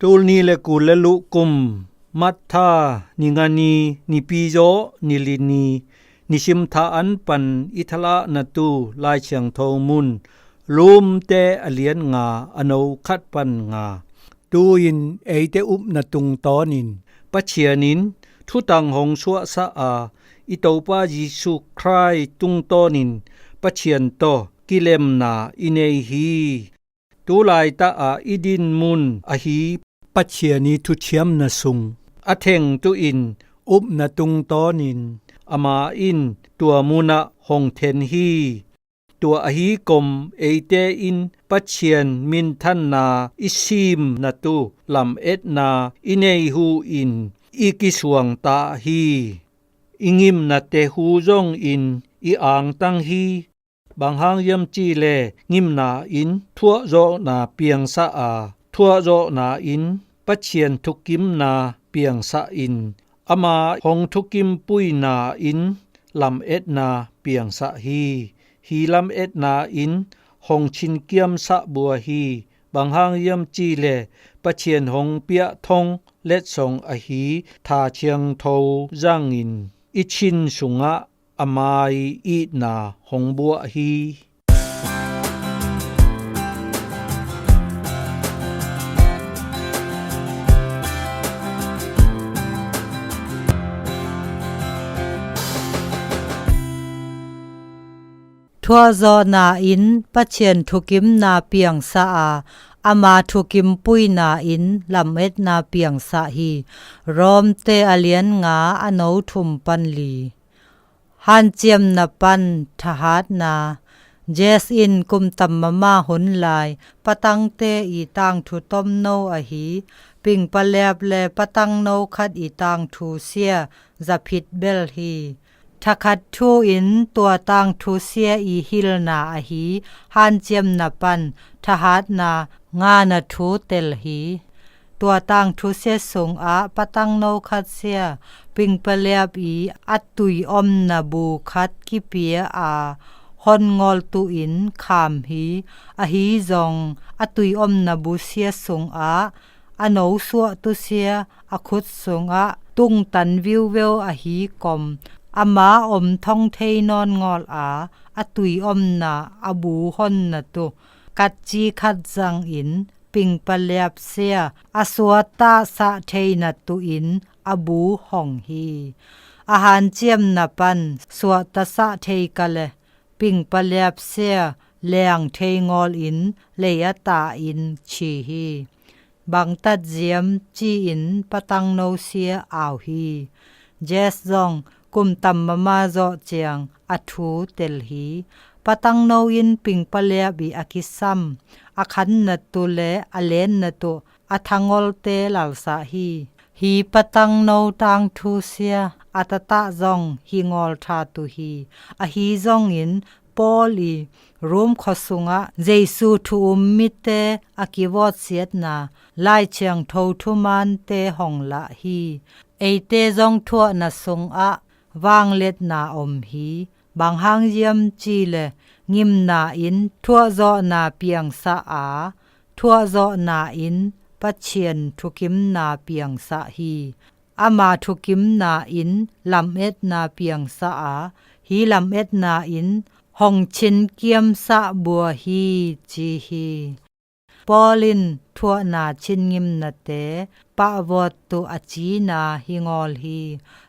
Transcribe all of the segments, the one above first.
ตูลนีและกูและลุกุมมัทธานิงานีนิปีโจนิลินีนิชิมทาอันปันอิทละนตูลายเชียงทองมุนลุมเตอเลียนงาอโนคัดปันงาตูยินเอเตอุบนตุงตอนินปัจเชียนินทุตังหงชัวสะอาอิโตปายิสุครายตุงตอนินปัจเชียนโตกิเลมนาอิเนฮีตูลายตาอาอิดินมุนอหีปัจเชียนีทุเชียมนะสุงอเทงตุอินอุบนตุงตอนินอมาอินตัวมุนะหงเทนฮีตัวอหีกมเอเตอินปัจเชียนมินทันนาอิชิมนตุลำเอ็ดนาอิเนหูอินอีกิสวงตาฮีอิงิมนาเตหูจงอินอีอ่างตังฮีบางหางยำจีเลงิมนาอินทั่วโจนาเปียงสะอาทั่วโจนาอินปัจเชียนทุกิมนาเปียงสะอินอมาหงทุกิมปุยนาอินลำเอ็ดนาเปียงสะฮีลำเอ็ดนาอินหงชินเกียมสะบัวฮีบางหางยำจีเลปัจเชียนหงเปียทงเล็ดส่งอหีทาเชียงโทจังอินอิชินสุงะอมายอีนาหงบัวฮีทัวโจนาอินปัจเชียนทุกิมนาเปียงสะอาอามาทุกิมปุยนาอินลำเอ็ดนาเปียงสะฮีรอมเตอเลียนงาอโนทุมปันลีฮันเจียมนาปันทหารนาเจสอินกุมตัมมะมาหุนลายปะตังเตอีตังทุตอมโนอหีปิงปะแลบแลปะตังโนคัดอีตังทูเซียจะผิดเบลฮีทักขัดทูอินตัวตังทูเซียอีฮิลนาอหีฮันเจียมนาปันทหารนางานาทูเตลฮีตัวตังทูเซียสงอาปะตังโนคัดเซียปิงปะแลบอีอัตตุยอมนาบูคัดกิเปียอาฮอนงอลตุอินขามฮีอหีจงอัตตุยอมนาบูเซียสงอาอโนสัวตุเซียอคุดสงอาตุงตันวิวเวลอหีกอมอามาอมท่องเทนอนงอลอาอตุยอมนาอบูฮอนนาตุกัดจีคัดจังอินปิงปะแลบเซียอสวตาสะเทนาตุอินอบูห่องฮีอาหารเจียมนาปันสวตสะเทกะเลปิงปะแลบเซียแรงเทงอลอินเลยตาอินชีฮีบังตัดเจียมจีอินปะตังโนเซียอาวฮีเจสซองกุมตัมมะมาโจเจียงอัทูเตลฮีปะตังโนอินปิงปะแลบิอากิซัมอาคันนตุเลอเลนนตุอาทังอลเตลัลสาฮีปะตังโนตังทูเซียอาตตะจงฮีงอลทาตุฮีอฮีจงอินปอลีรูมขสุงะเจซูทูมิเตอากิวอดเสียดนาไลเชียงโททุมันเตหองละฮีเอเตจงทั่วนะสุงอะวางเล็ดนาอมฮีบางหางเยี่ยมจีเลงิมนาอินทั่วโจนาเปียงสะอาทั่วโจนาอินปัจเชียนทุกิมนาเปียงสะฮีอามาทุกิมนาอินลำเอ็ดนาเปียงสะอาฮีลำเอ็ดนาอินหงชินเกียมสะบัวฮีจีฮีปอลินทั่วนาชินงิมนาเตปะวดตุอจีนาฮิงอลฮี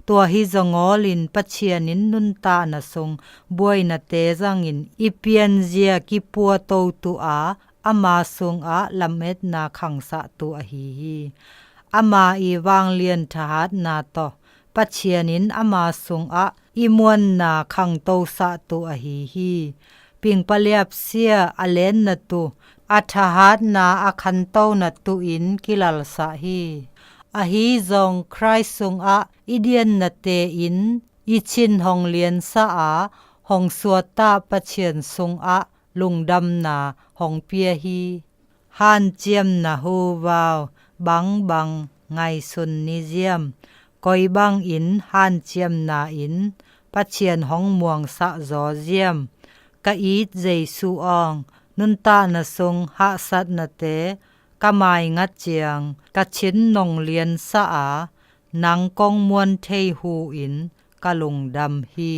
ตัวฮิจงอลินปัจเชียนินนุนตานะทรงบวยนาเตจังอินอีเปียนเจียกิปัวโตตุอาอามาทรงอาลำเอ็ดนาขังสะตุอฮีอามาอีวางเลียนทหารนาโตปัจเชียนินอามาทรงอาอีมวนนาขังโตสะตุอฮีปิงปะเลียบเสียอเลนนตุอัทหารนาอาคันโตนตุอินกิลัลสะฮีอหีจงใครทรงอาอิเดียนนเตอินอิชินหงเลียนสะอาหงสวตาปะเชียนทรงอาลุงดำนาหงเปียฮีฮันเจียมนาฮูวาวบังไงสุนนิเจียมกอยบังอินฮันเจียมนาอินปะเชียนหงม่วงสะจอเจียมกะอีดเจซูอองนุนตานะทรงหะสัตนะเต กะหมายงัดเจียงกะชินนงเลียนสะอานังกองมวนเทหูอินกะลงดำฮี